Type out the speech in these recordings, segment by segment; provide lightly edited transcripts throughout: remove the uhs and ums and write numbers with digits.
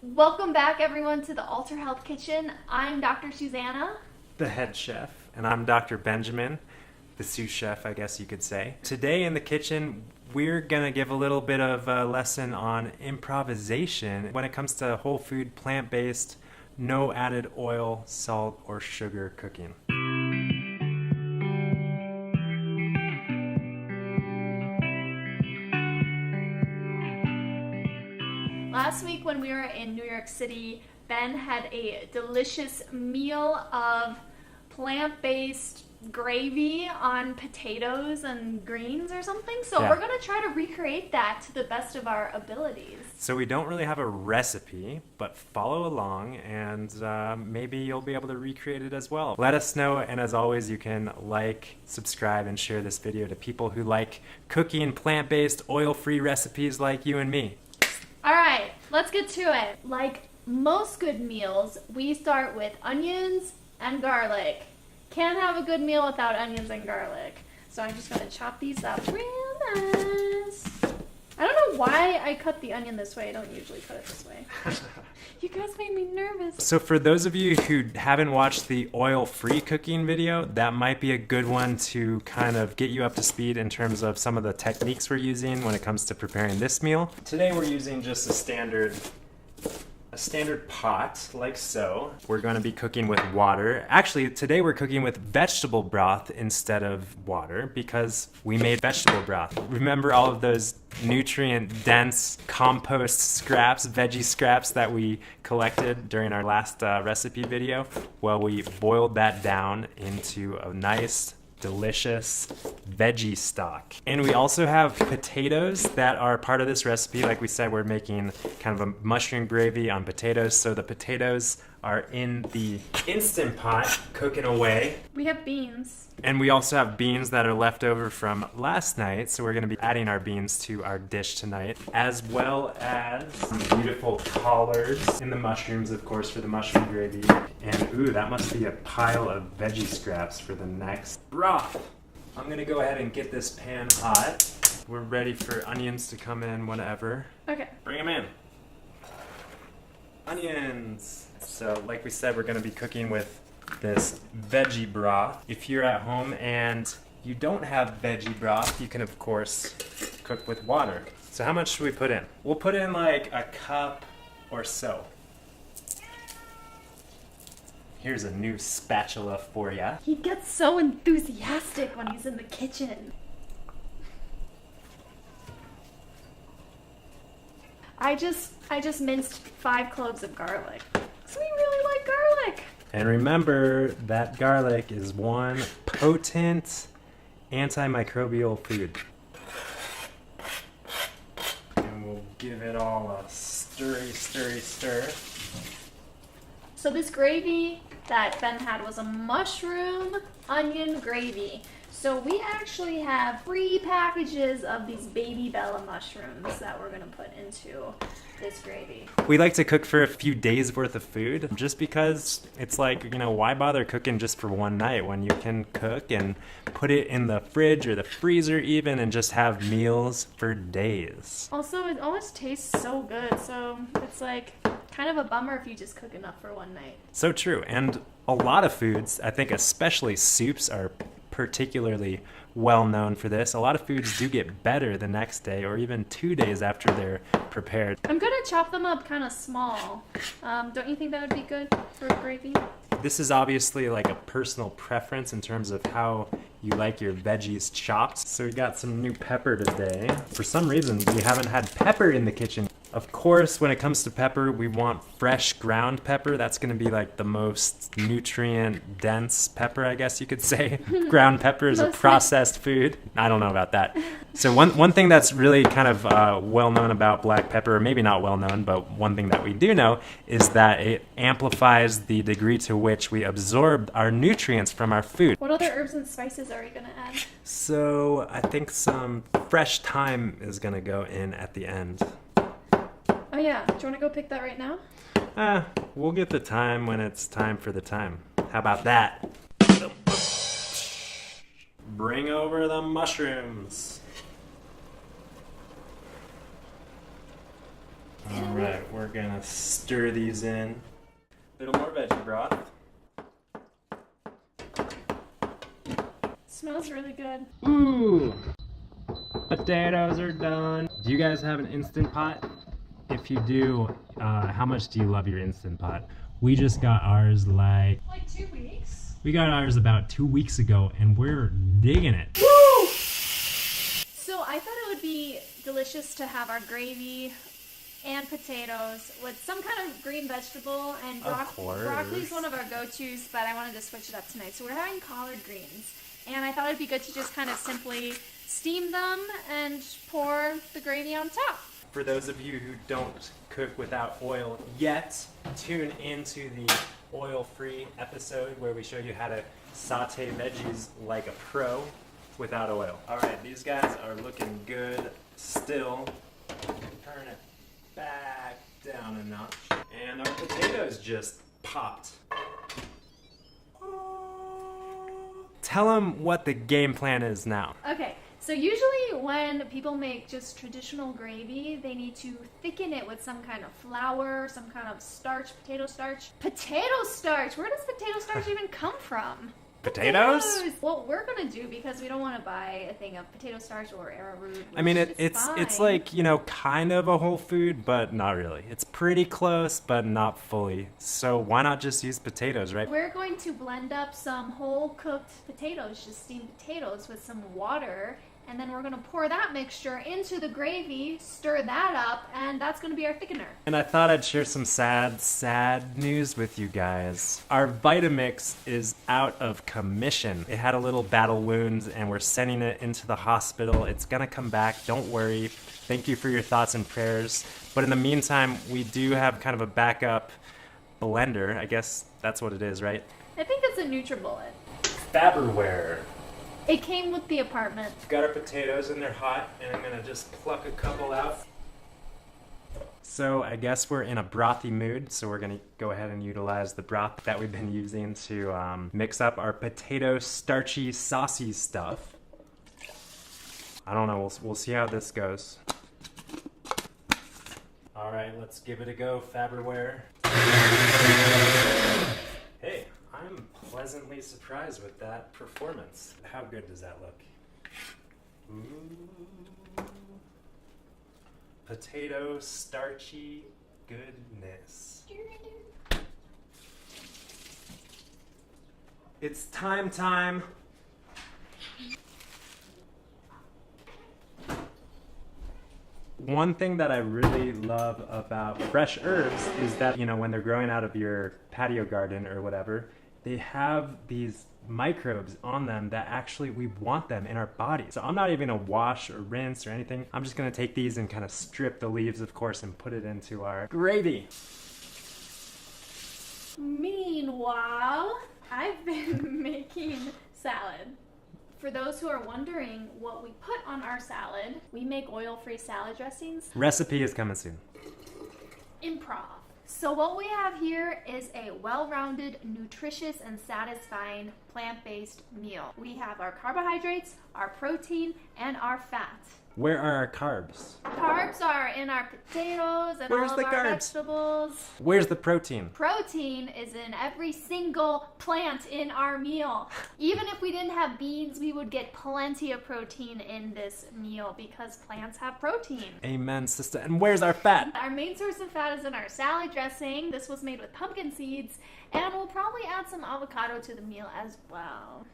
Welcome back, everyone, to the Alter Health Kitchen. I'm Dr. Susanna. The head chef, and I'm Dr. Benjamin, the sous chef, I guess you could say. Today in the kitchen, we're gonna give a little bit of a lesson on improvisation when it comes to whole food, plant-based, no added oil, salt, or sugar cooking. Last week when we were in New York City, Ben had a delicious meal of plant-based gravy on potatoes and greens or something. So Yeah. we're going to try to recreate that to the best of our abilities. So we don't really have a recipe, but follow along and maybe you'll be able to recreate it as well. Let us know, and as always, you can like, subscribe, and share this video to people who like cooking plant-based, oil-free recipes like you and me. All right, let's get to it. Like most good meals, we start with onions and garlic. Can't have a good meal without onions and garlic. So I'm just gonna chop these up real nice. I don't know why I cut the onion this way. I don't usually cut it this way. You guys made me nervous. So for those of you who haven't watched the oil-free cooking video, that might be a good one to kind of get you up to speed in terms of some of the techniques we're using when it comes to preparing this meal. Today we're using just a standard pot, like so. We're going to be cooking with water. Actually, today we're cooking with vegetable broth instead of water because we made vegetable broth. Remember all of those nutrient-dense compost scraps, veggie scraps that we collected during our last recipe video? Well, we boiled that down into a nice, delicious veggie stock. And we also have potatoes that are part of this recipe. Like we said, we're making kind of a mushroom gravy on potatoes. So the potatoes are in the Instant Pot cooking away. We have beans. And we also have beans that are left over from last night, so we're going to be adding our beans to our dish tonight, as well as some beautiful collards and the mushrooms, of course, for the mushroom gravy. And ooh, that must be a pile of veggie scraps for the next broth. I'm going to go ahead and get this pan hot. We're ready for onions to come in whenever. Okay. Bring them in. Onions. So like we said, we're going to be cooking with this veggie broth. If you're at home and you don't have veggie broth, you can of course cook with water. So how much should we put in? We'll put in like a cup or so. Here's a new spatula for ya. He gets so enthusiastic when he's in the kitchen. I just minced 5 cloves of garlic. So we really like garlic. And remember that garlic is one potent antimicrobial food. And we'll give it all a stir. So this gravy that Ben had was a mushroom onion gravy. So we actually have 3 packages of these baby Bella mushrooms that we're gonna put into this gravy. We like to cook for a few days worth of food just because it's like, you know, why bother cooking just for one night when you can cook and put it in the fridge or the freezer even and just have meals for days. Also, it always tastes so good, so it's like kind of a bummer if you just cook enough for one night. So true. And a lot of foods, I think especially soups, are particularly well known for this. A lot of foods do get better the next day or even 2 days after they're prepared. I'm gonna chop them up kind of small. Don't you think that would be good for gravy? This is obviously like a personal preference in terms of how you like your veggies chopped. So we got some new pepper today. For some reason, we haven't had pepper in the kitchen. Of course, when it comes to pepper, we want fresh ground pepper. That's going to be like the most nutrient-dense pepper, I guess you could say. Ground pepper is a processed food. I don't know about that. So one thing that's really kind of well-known about black pepper, or maybe not well-known, but one thing that we do know is that it amplifies the degree to which we absorb our nutrients from our food. What other herbs and spices are we gonna add? So I think some fresh thyme is going to go in at the end. Oh yeah, do you want to go pick that right now? We'll get the time when it's time for the time. How about that? Bring over the mushrooms. All right, we're gonna stir these in. A little more veggie broth. Smells really good. Ooh! Potatoes are done. Do you guys have an Instant Pot? If you do, how much do you love your Instant Pot? We just got ours Like 2 weeks. we got ours about 2 weeks ago, and we're digging it. Woo! So I thought it would be delicious to have our gravy and potatoes with some kind of green vegetable, and Of course. broccoli's one of our go-tos, but I wanted to switch it up tonight. So we're having collard greens, and I thought it'd be good to just kind of simply steam them and pour the gravy on top. For those of you who don't cook without oil yet, tune into the oil-free episode where we show you how to saute veggies like a pro without oil. All right, these guys are looking good still. Turn it back down a notch. And our potatoes just popped. Tell them what the game plan is now. Okay, so usually when people make just traditional gravy, they need to thicken it with some kind of flour, some kind of starch, potato starch. Potato starch! Where does potato starch even come from? Potatoes? What we're gonna do, because we don't want to buy a thing of potato starch or arrowroot. I mean, which is it's fine. like, you know, kind of a whole food, but not really. It's pretty close, but not fully. So why not just use potatoes, right? We're going to blend up some whole cooked potatoes, just steamed potatoes, with some water, and then we're going to pour that mixture into the gravy, stir that up, and that's going to be our thickener. And I thought I'd share some sad news with you guys. Our Vitamix is out of commission. It had a little battle wound, and we're sending it into the hospital. It's gonna come back, don't worry. Thank you for your thoughts and prayers. But in the meantime, we do have kind of a backup blender. I guess that's what it is, right? I think it's a NutriBullet. Faberware. It came with the apartment. We've got our potatoes and they're hot, and I'm gonna just pluck a couple out. So I guess we're in a brothy mood, so we're gonna go ahead and utilize the broth that we've been using to mix up our potato starchy saucy stuff. I don't know, we'll see how this goes. All right, let's give it a go, Faberware. Hey, I'm pleasantly surprised with that performance. How good does that look? Ooh. Potato starchy goodness. It's time. One thing that I really love about fresh herbs is that, you know, when they're growing out of your patio garden or whatever, they have these microbes on them that actually we want them in our body. So I'm not even gonna wash or rinse or anything. I'm just gonna take these and kind of strip the leaves, of course, and put it into our gravy. Meanwhile, I've been making salad. For those who are wondering what we put on our salad, we make oil-free salad dressings. Recipe is coming soon. Improv. So what we have here is a well-rounded, nutritious, and satisfying plant-based meal. We have our carbohydrates, our protein, and our fat. Where are our carbs? Carbs are in our potatoes and Where's all the of our carbs? vegetables. Where's the protein? Protein is in every single plant in our meal. Even if we didn't have beans, we would get plenty of protein in this meal because plants have protein. Amen, sister. And where's our fat? Our main source of fat is in our salad dressing. This was made with pumpkin seeds, and we'll probably add some avocado to the meal as well.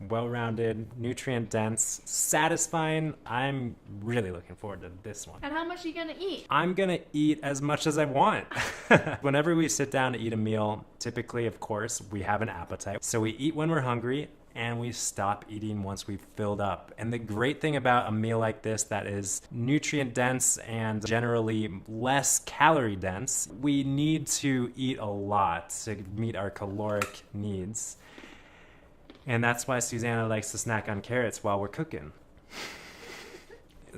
Well-rounded, nutrient-dense, satisfying. I'm really looking forward to this one. And how much are you gonna eat? I'm gonna eat as much as I want. Whenever we sit down to eat a meal, typically, of course, we have an appetite. So we eat when we're hungry, and we stop eating once we've filled up. And the great thing about a meal like this that is nutrient dense and generally less calorie dense, we need to eat a lot to meet our caloric needs. And that's why Susanna likes to snack on carrots while we're cooking.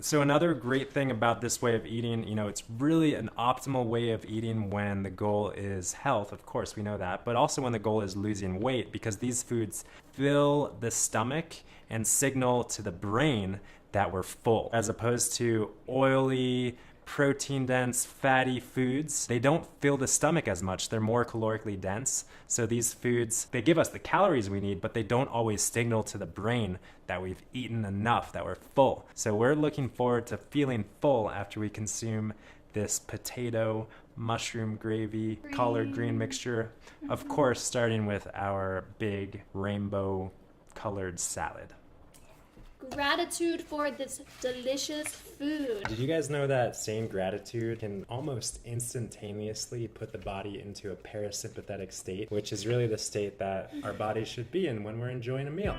So another great thing about this way of eating, you know, it's really an optimal way of eating when the goal is health, of course, we know that, but also when the goal is losing weight, because these foods fill the stomach and signal to the brain that we're full, as opposed to oily, protein dense, fatty foods, they don't fill the stomach as much. They're more calorically dense. So these foods, they give us the calories we need, but they don't always signal to the brain that we've eaten enough, that we're full. So we're looking forward to feeling full after we consume this potato, mushroom gravy, collard green mixture. Of course, starting with our big rainbow colored salad. Gratitude for this delicious food. Did you guys know that saying gratitude can almost instantaneously put the body into a parasympathetic state, which is really the state that our bodies should be in when we're enjoying a meal?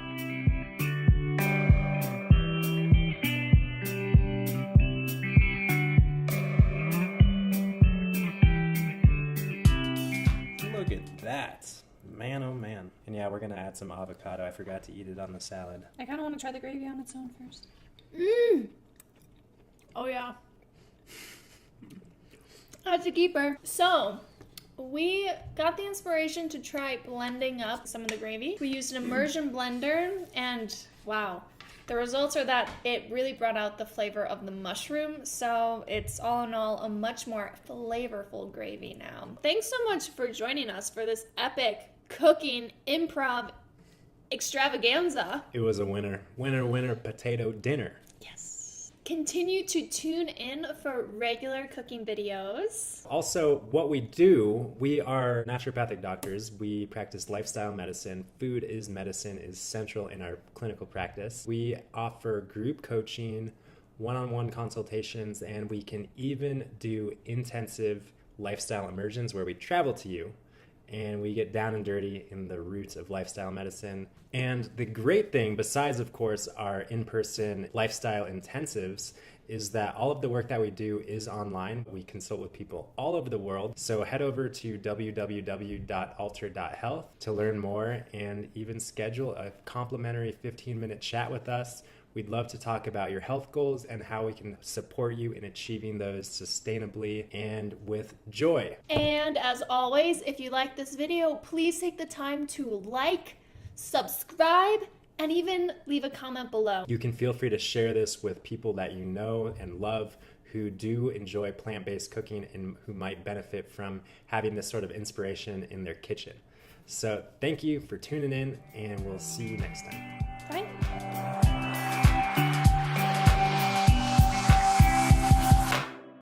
Look at that. Man, oh man. And yeah, we're going to add some avocado. I forgot to eat it on the salad. I kind of want to try the gravy on its own first. Oh yeah. That's a keeper. So, we got the inspiration to try blending up some of the gravy. We used an immersion blender, and wow, the results are that it really brought out the flavor of the mushroom. So it's all in all a much more flavorful gravy now. Thanks so much for joining us for this epic cooking improv extravaganza. It was a winner. Winner, potato dinner. Yes. Continue to tune in for regular cooking videos. Also, what we do, we are naturopathic doctors. We practice lifestyle medicine. Food is medicine is central in our clinical practice. We offer group coaching, one-on-one consultations, and we can even do intensive lifestyle immersions where we travel to you and we get down and dirty in the roots of lifestyle medicine. And the great thing, besides, of course, our in-person lifestyle intensives, is that all of the work that we do is online. We consult with people all over the world. So head over to www.alter.health to learn more and even schedule a complimentary 15-minute chat with us. We'd love to talk about your health goals and how we can support you in achieving those sustainably and with joy. And as always, if you like this video, please take the time to like, subscribe, and even leave a comment below. You can feel free to share this with people that you know and love who do enjoy plant-based cooking and who might benefit from having this sort of inspiration in their kitchen. So thank you for tuning in, and we'll see you next time. Bye.